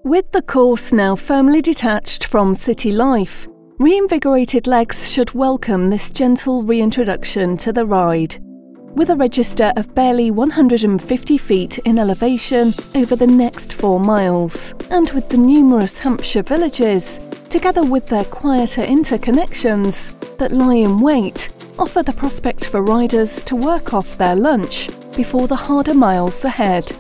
With the course now firmly detached from city life, reinvigorated legs should welcome this gentle reintroduction to the ride. With a register of barely 150 feet in elevation over the next 4 miles, and with the numerous Hampshire villages, together with their quieter interconnections that lie in wait, offer the prospect for riders to work off their lunch before the harder miles ahead.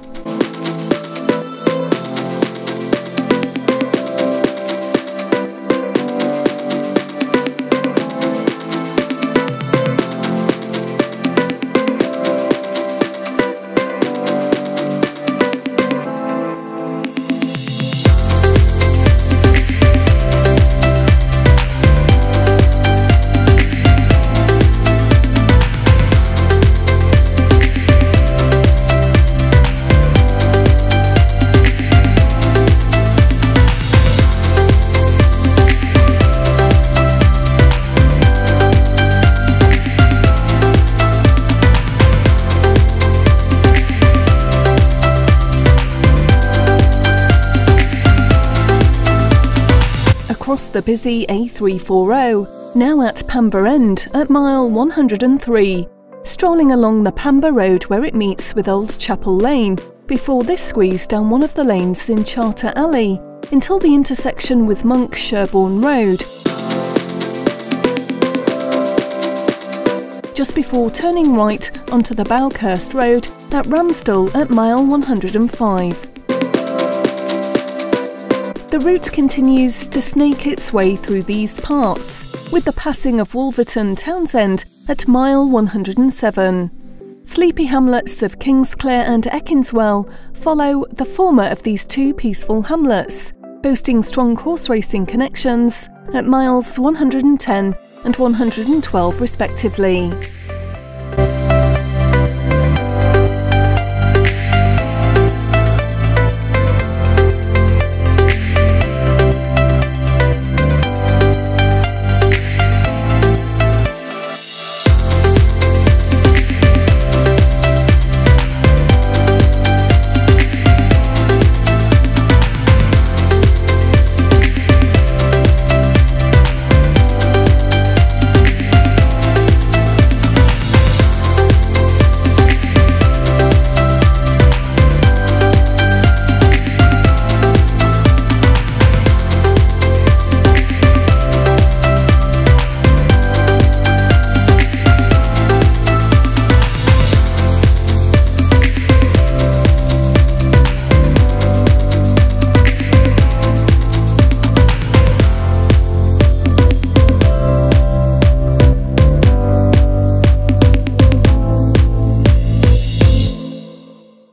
Across the busy A340, now at Pamber End at mile 103, strolling along the Pamber Road where it meets with Old Chapel Lane, before this squeeze down one of the lanes in Charter Alley until the intersection with Monk Sherborne Road, just before turning right onto the Bowcurst Road at Ramsdell at mile 105. The route continues to snake its way through these parts, with the passing of Wolverton Townsend at mile 107. Sleepy hamlets of Kingsclere and Ekinswell follow the former of these two peaceful hamlets, boasting strong horse racing connections at miles 110 and 112 respectively.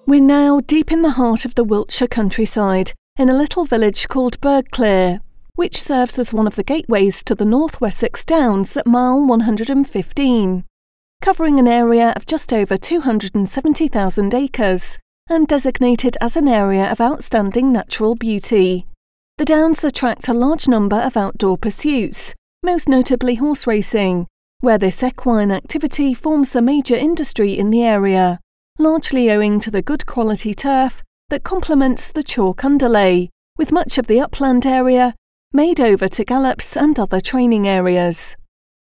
We're now deep in the heart of the Wiltshire countryside, in a little village called Burghclere, which serves as one of the gateways to the North Wessex Downs at mile 115, covering an area of just over 270,000 acres, and designated as an area of outstanding natural beauty. The Downs attract a large number of outdoor pursuits, most notably horse racing, where this equine activity forms a major industry in the area, largely owing to the good quality turf that complements the chalk underlay, with much of the upland area made over to gallops and other training areas.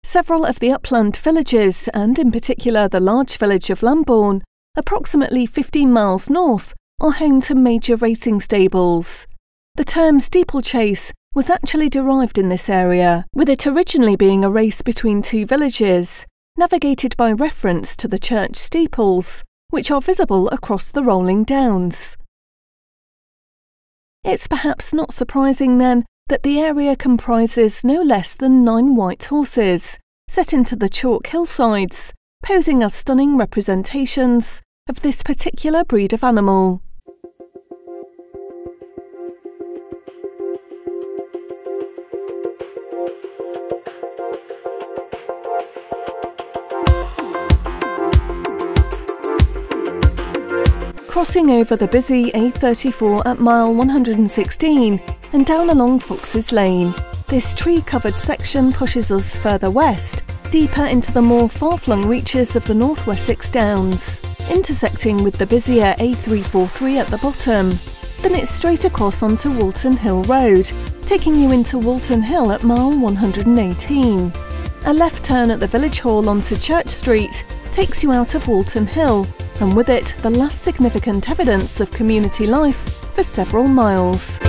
Several of the upland villages, and in particular the large village of Lambourne, approximately 15 miles north, are home to major racing stables. The term steeplechase was actually derived in this area, with it originally being a race between two villages, navigated by reference to the church steeples, which are visible across the rolling downs. It's perhaps not surprising then that the area comprises no less than 9 white horses, set into the chalk hillsides, posing as stunning representations of this particular breed of animal. Crossing over the busy A34 at mile 116 and down along Fox's Lane, this tree-covered section pushes us further west, deeper into the more far-flung reaches of the North Wessex Downs, intersecting with the busier A343 at the bottom. then it's straight across onto Walton Hill Road, taking you into Walton Hill at mile 118. A left turn at the village hall onto Church Street takes you out of Walton Hill, and with it the last significant evidence of community life for several miles.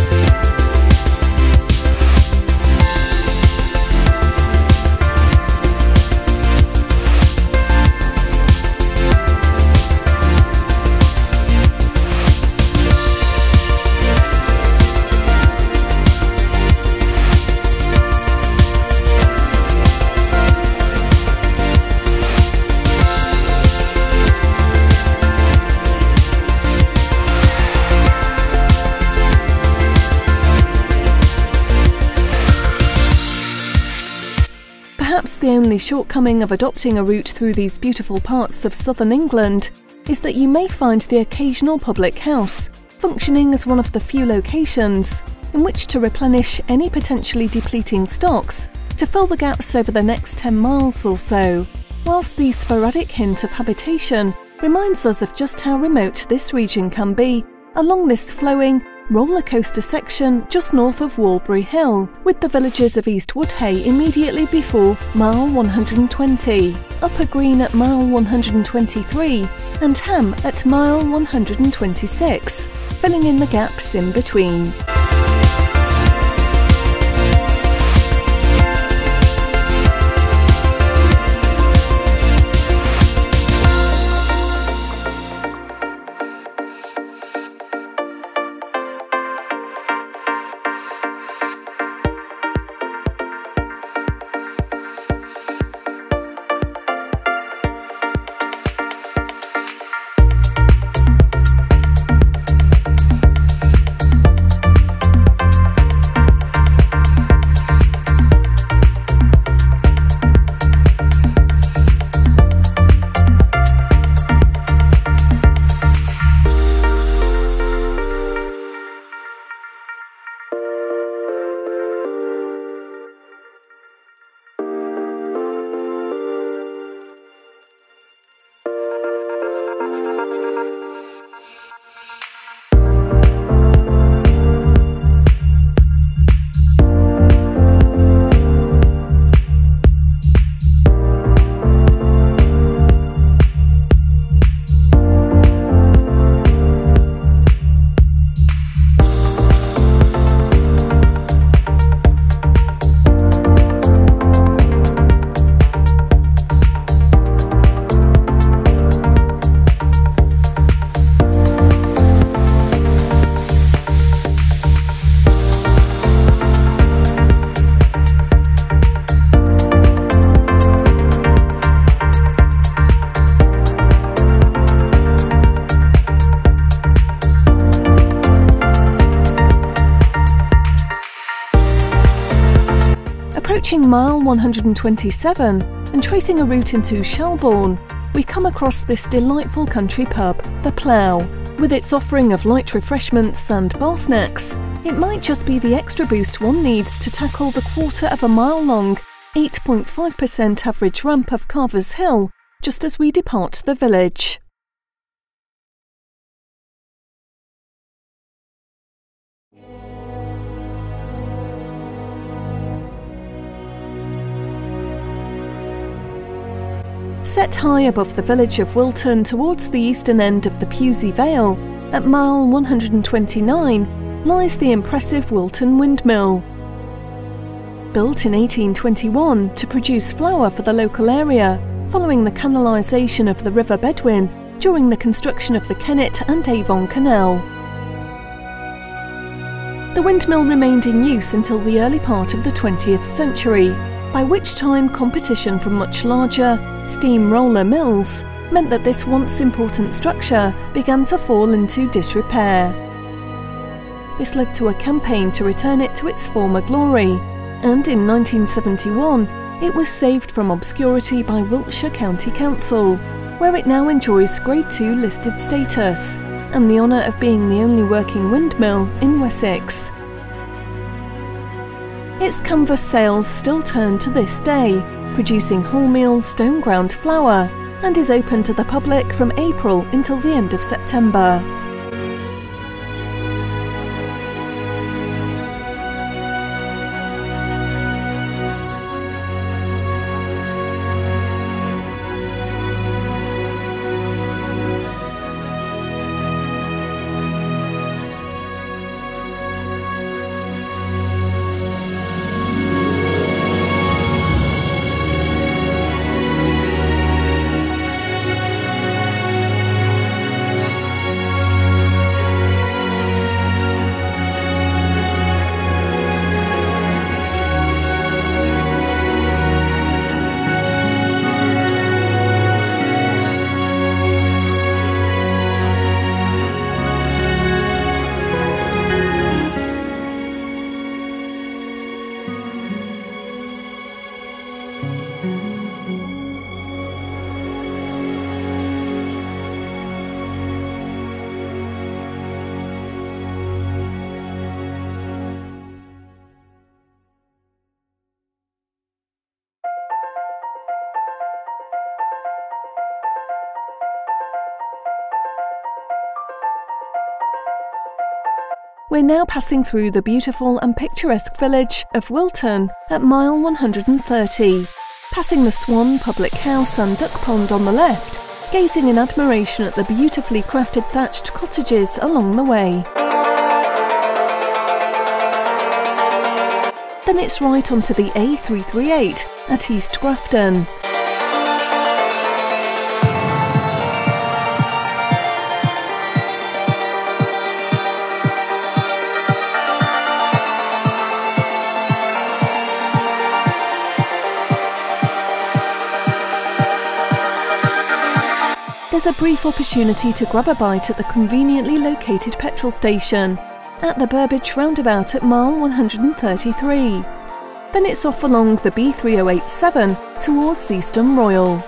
Perhaps the only shortcoming of adopting a route through these beautiful parts of southern England is that you may find the occasional public house functioning as one of the few locations in which to replenish any potentially depleting stocks to fill the gaps over the next 10 miles or so, whilst the sporadic hint of habitation reminds us of just how remote this region can be along this flowing, roller coaster section just north of Walbury Hill, with the villages of East Woodhay immediately before mile 120, Upper Green at mile 123 and Ham at mile 126, filling in the gaps in between. Approaching mile 127 and tracing a route into Shelbourne, we come across this delightful country pub, The Plough. With its offering of light refreshments and bar snacks, it might just be the extra boost one needs to tackle the quarter of a mile long, 8.5% average ramp of Carver's Hill, just as we depart the village. Set high above the village of Wilton towards the eastern end of the Pewsey Vale, at mile 129, lies the impressive Wilton Windmill. Built in 1821 to produce flour for the local area, following the canalisation of the River Bedwin during the construction of the Kennet and Avon Canal. The windmill remained in use until the early part of the 20th century, by which time competition from much larger, steam-roller mills meant that this once important structure began to fall into disrepair. This led to a campaign to return it to its former glory, and in 1971 it was saved from obscurity by Wiltshire County Council, where it now enjoys Grade 2 listed status and the honour of being the only working windmill in Wessex. Its canvas sails still turn to this day, producing wholemeal stone ground flour, and is open to the public from April until the end of September. We're now passing through the beautiful and picturesque village of Wilton at mile 130, passing the Swan Public House and Duck Pond on the left, gazing in admiration at the beautifully crafted thatched cottages along the way. Then it's right onto the A338 at East Grafton. There's a brief opportunity to grab a bite at the conveniently located petrol station at the Burbage roundabout at mile 133. Then it's off along the B3087 towards Easton Royal.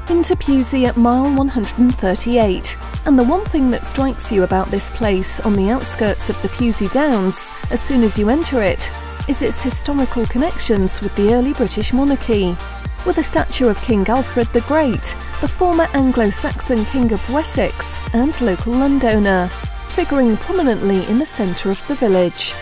Into Pewsey at mile 138, and the one thing that strikes you about this place on the outskirts of the Pewsey Downs as soon as you enter it is its historical connections with the early British monarchy, with a statue of King Alfred the Great, the former Anglo-Saxon King of Wessex and local landowner, figuring prominently in the centre of the village.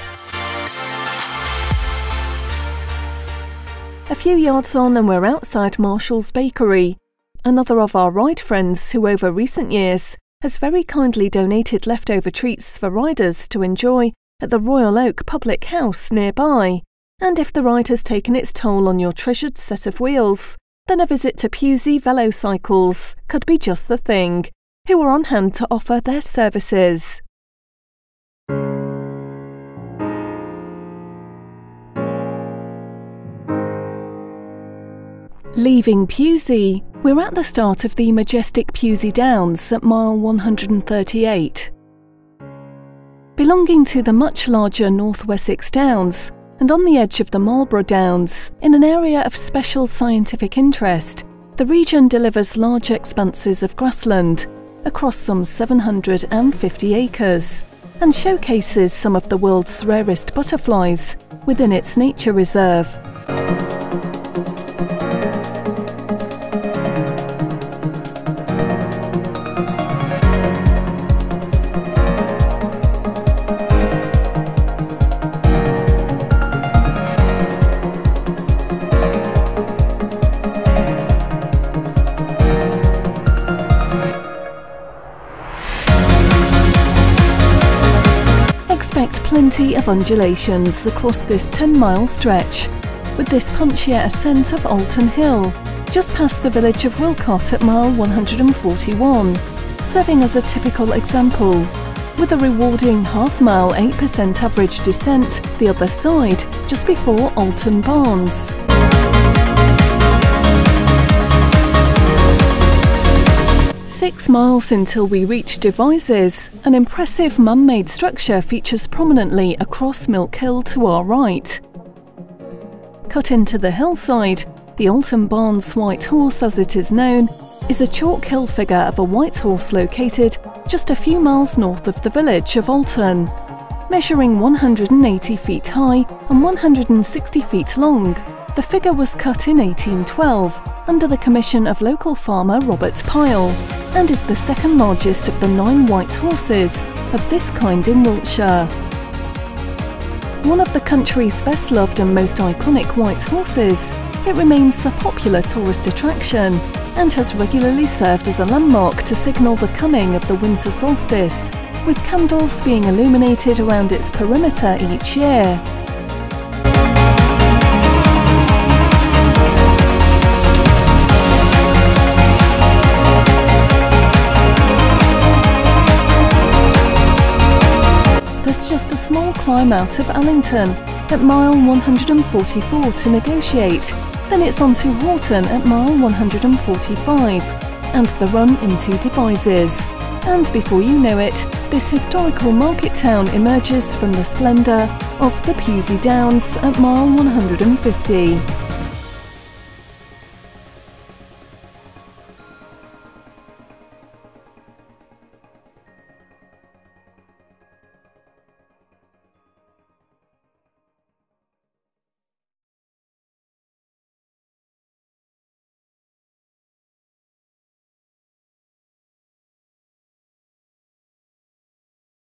A few yards on and we're outside Marshall's Bakery, another of our ride friends who over recent years has very kindly donated leftover treats for riders to enjoy at the Royal Oak Public House nearby. And if the ride has taken its toll on your treasured set of wheels, then a visit to Pewsey Velocycles could be just the thing, who are on hand to offer their services. Leaving Pewsey, we're at the start of the majestic Pewsey Downs at mile 138. Belonging to the much larger North Wessex Downs, and on the edge of the Marlborough Downs, in an area of special scientific interest, the region delivers large expanses of grassland across some 750 acres, and showcases some of the world's rarest butterflies within its nature reserve. Expect plenty of undulations across this 10-mile stretch, with this punchier ascent of Alton Hill, just past the village of Wilcott at mile 141, serving as a typical example, with a rewarding half-mile 8% average descent the other side, just before Alton Barnes. "6 miles until we reach Devizes, an impressive man-made structure features prominently across Milk Hill to our right. Cut into the hillside, the Alton Barnes White Horse, as it is known, is a chalk hill figure of a white horse located just a few miles north of the village of Alton. Measuring 180 feet high and 160 feet long, the figure was cut in 1812 under the commission of local farmer Robert Pyle, and is the second largest of the 9 white horses of this kind in Wiltshire. One of the country's best loved and most iconic white horses, it remains a popular tourist attraction and has regularly served as a landmark to signal the coming of the winter solstice, with candles being illuminated around its perimeter each year. There's just a small climb out of Allington at mile 144 to negotiate, then it's on to Horton at mile 145, and the run into Devizes, and before you know it, this historical market town emerges from the splendour of the Pewsey Downs at mile 150.